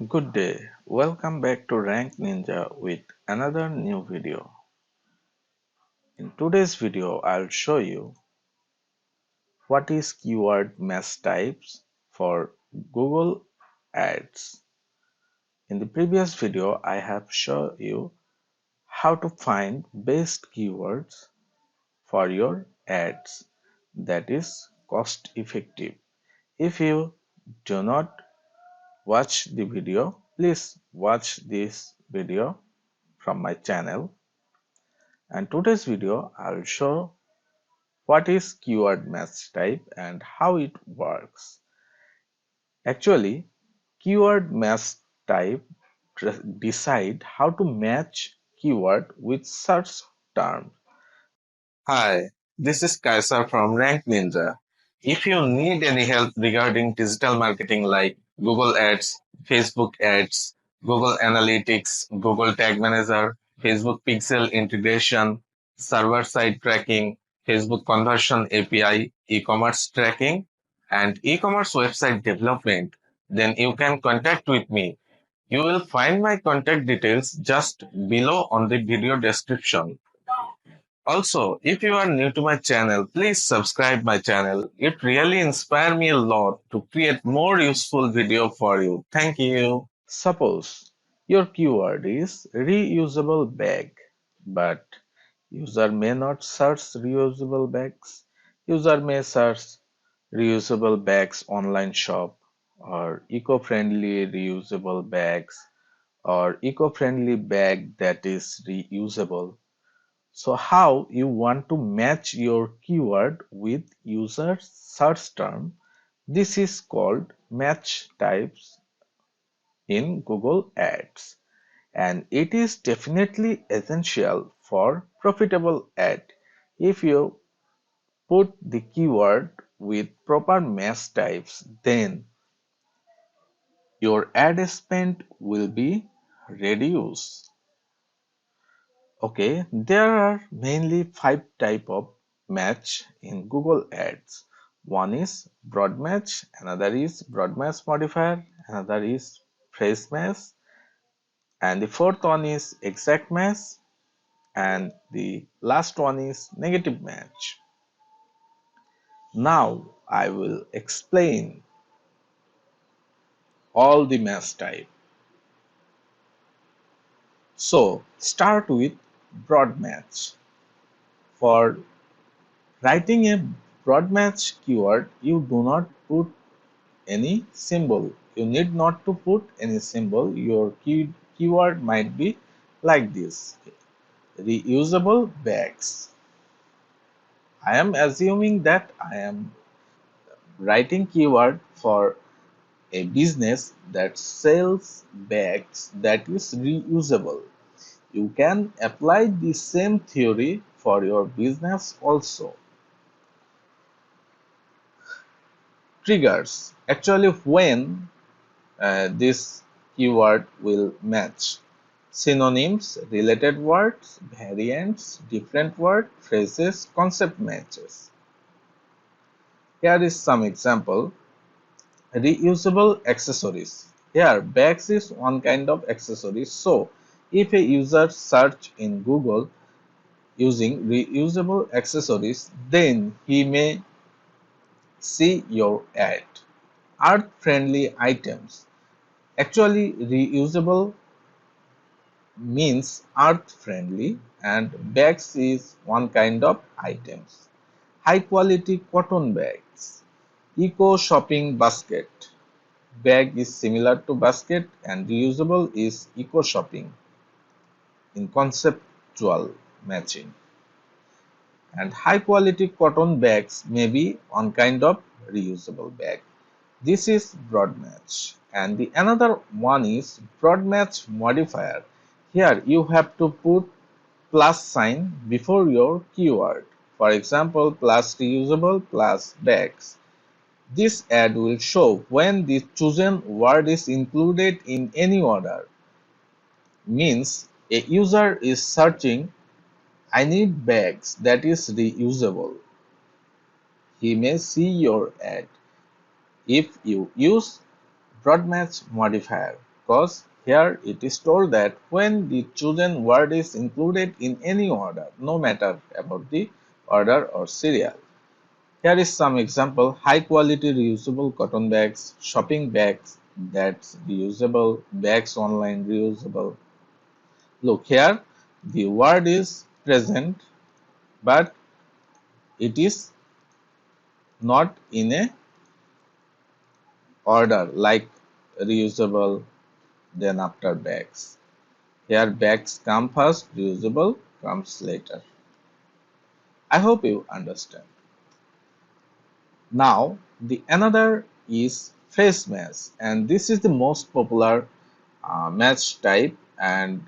Good day, welcome back to Rank Ninja with another new video. In today's video, I'll show you what is keyword match types for Google Ads. In the previous video, I have shown you how to find best keywords for your ads that is cost effective. If you do not watch the video, please watch this video from my channel. And today's video I'll show what is keyword match type and how it works. Actually, keyword match type decide how to match keyword with search term. Hi, this is Kaisa from Rank Ninja. If you need any help regarding digital marketing like Google Ads, Facebook Ads, Google Analytics, Google Tag Manager, Facebook Pixel integration, server-side tracking, Facebook Conversion API, e-commerce tracking, and e-commerce website development, then you can contact with me. You will find my contact details just below on the video description. Also, if you are new to my channel, please subscribe my channel. It really inspired me a lot to create more useful video for you. Thank you. Suppose your keyword is reusable bag, but user may not search reusable bags. User may search reusable bags online shop or eco-friendly reusable bags or eco-friendly bag that is reusable. So how you want to match your keyword with user search term? This is called match types in Google Ads, and it is definitely essential for profitable ad. If you put the keyword with proper match types, then your ad spend will be reduced. Okay, there are mainly five type of match in Google Ads. One is broad match, another is broad match modifier, another is phrase match, and the fourth one is exact match, and the last one is negative match. Now I will explain all the match type. So start with broad match. For writing a broad match keyword, you do not put any symbol. You need not to put any symbol. Your keyword might be like this: reusable bags. I am assuming that I am writing keyword for a business that sells bags that is reusable. You can apply the same theory for your business also. Triggers. Actually, when this keyword will match. Synonyms, related words, variants, different word, phrases, concept matches. Here is some example. Reusable accessories. Here, bags is one kind of accessory. So, if a user search in Google using reusable accessories, then he may see your ad. Earth-friendly items. Actually, reusable means earth-friendly and bags is one kind of items. High-quality cotton bags. Eco shopping basket. Bag is similar to basket and reusable is eco shopping in conceptual matching. And high quality cotton bags may be one kind of reusable bag. This is broad match. And the another one is broad match modifier. Here you have to put plus sign before your keyword. For example, plus reusable plus bags. This ad will show when the chosen word is included in any order. Means a user is searching, I need bags that is reusable. He may see your ad if you use broad match modifier. because here it is told that when the chosen word is included in any order, no matter about the order or serial. Here is some example: high quality reusable cotton bags, shopping bags that's reusable, bags online reusable. Look here, the word is present, but it is not in a order like reusable, then after bags. Here bags come first, reusable comes later. I hope you understand. Now the another is phrase match, and this is the most popular match type and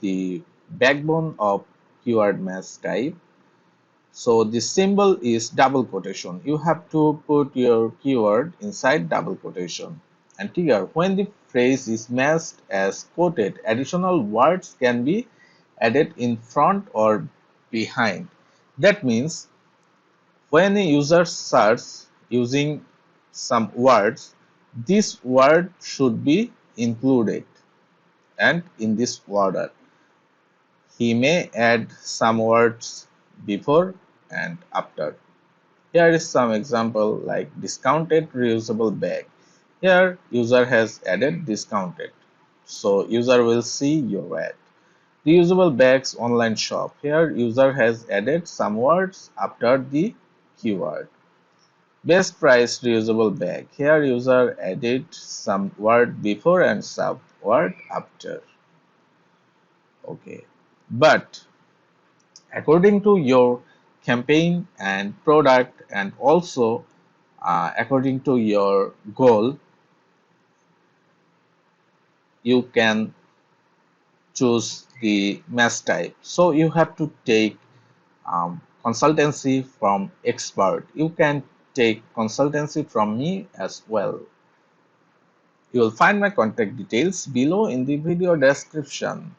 the backbone of keyword match type. So the symbol is double quotation. You have to put your keyword inside double quotation. And here, when the phrase is matched as quoted, additional words can be added in front or behind. That means when a user searches using some words, this word should be included and in this order. He may add some words before and after. Here is some example like discounted reusable bag. Here user has added discounted. So user will see your ad. Reusable bags online shop. Here user has added some words after the keyword. Best price reusable bag. Here user added some word before and some word after. Okay. But according to your campaign and product and also according to your goal, you can choose the match type. So you have to take consultancy from expert. You can take consultancy from me as well. You will find my contact details below in the video description.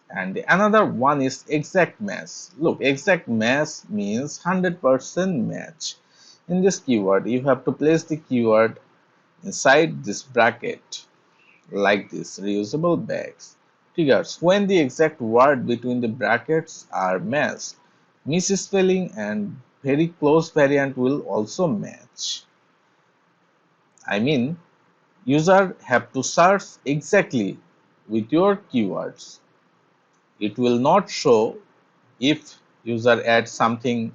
And the another one is exact match. Look, exact match means 100% match. In this keyword, you have to place the keyword inside this bracket like this: reusable bags. Triggers: when the exact word between the brackets are matched. Misspelling and very close variant will also match. I mean, user have to search exactly with your keywords. It will not show if user adds something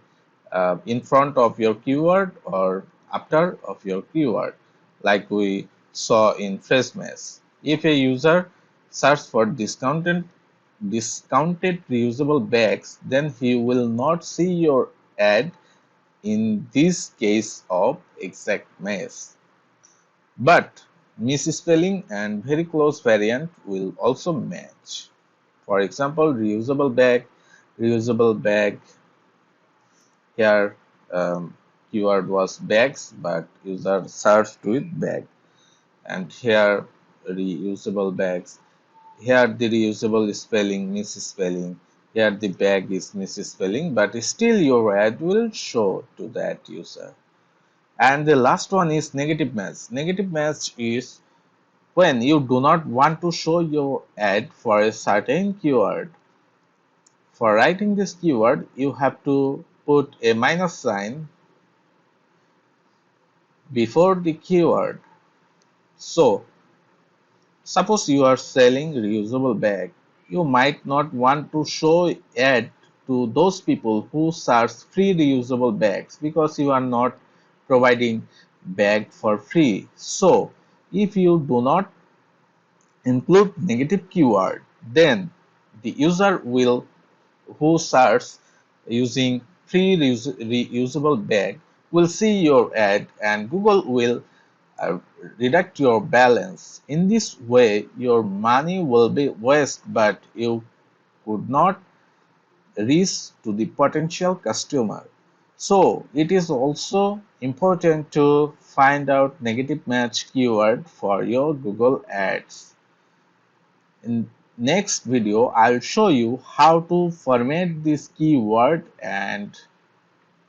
in front of your keyword or after of your keyword, like we saw in phrase match. If a user search for discounted reusable bags, then he will not see your ad in this case of exact match. But misspelling and very close variant will also match. For example, reusable bag. Here keyword was bags, but user searched with bag. And here reusable bags. Here the reusable spelling misspelling. Here the bag is misspelling, but still your ad will show to that user. And the last one is negative match. Negative match is when you do not want to show your ad for a certain keyword. For writing this keyword, you have to put a minus sign before the keyword. So, suppose you are selling reusable bag, you might not want to show ad to those people who search free reusable bags because you are not providing bag for free. So, if you do not include negative keyword, then the user will who search using free reusable bag will see your ad and Google will uh, deduct your balance. In this way, your money will be waste, but you could not reach to the potential customer. So it is also important to find out negative match keyword for your Google ads. In next video, I'll show you how to format this keyword and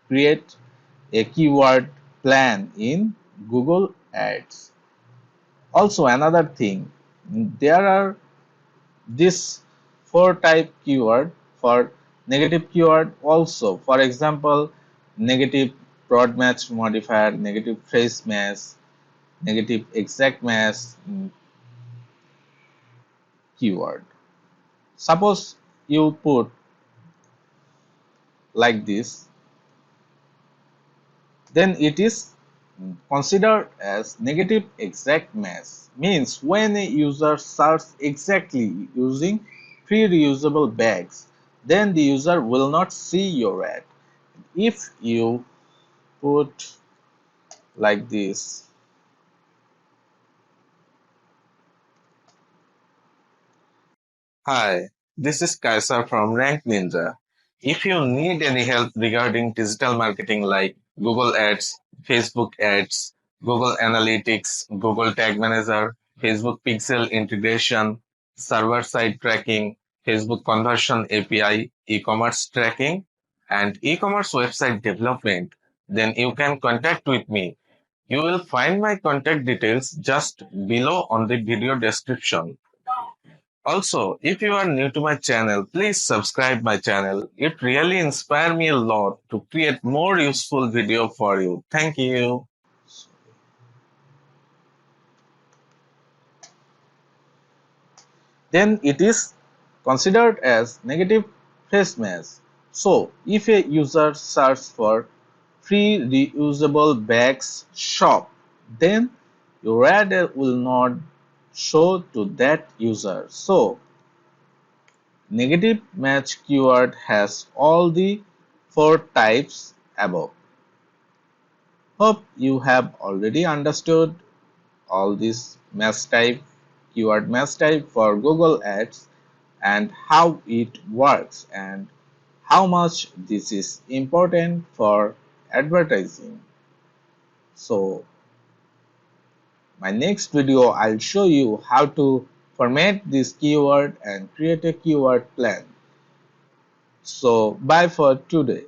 create a keyword plan in Google Ads. Also, another thing, There are this four type keyword for negative keyword also. For example, negative broad match modifier, negative phrase match, negative exact match keyword. Suppose you put like this, then it is considered as negative exact match. Means when a user searches exactly using free reusable bags, then the user will not see your ad. If you put like this, Hi, this is Kaisa from Rank Ninja. If you need any help regarding digital marketing like Google Ads, Facebook Ads, Google Analytics, Google Tag Manager, Facebook Pixel integration, server-side tracking, Facebook Conversion API, e-commerce tracking, and e-commerce website development, then you can contact with me. You will find my contact details just below on the video description. Also, if you are new to my channel, please subscribe my channel. It really inspired me a lot to create more useful video for you. Thank you. then it is considered as negative phrase match. So if a user searches for free reusable bags shop, then your ad will not show to that user. So negative match keyword has all the four types above. Hope you have already understood all these match type, keyword match type for Google Ads and how it works and how much this is important for advertising. So my next video I'll show you how to format this keyword and create a keyword plan. So bye for today.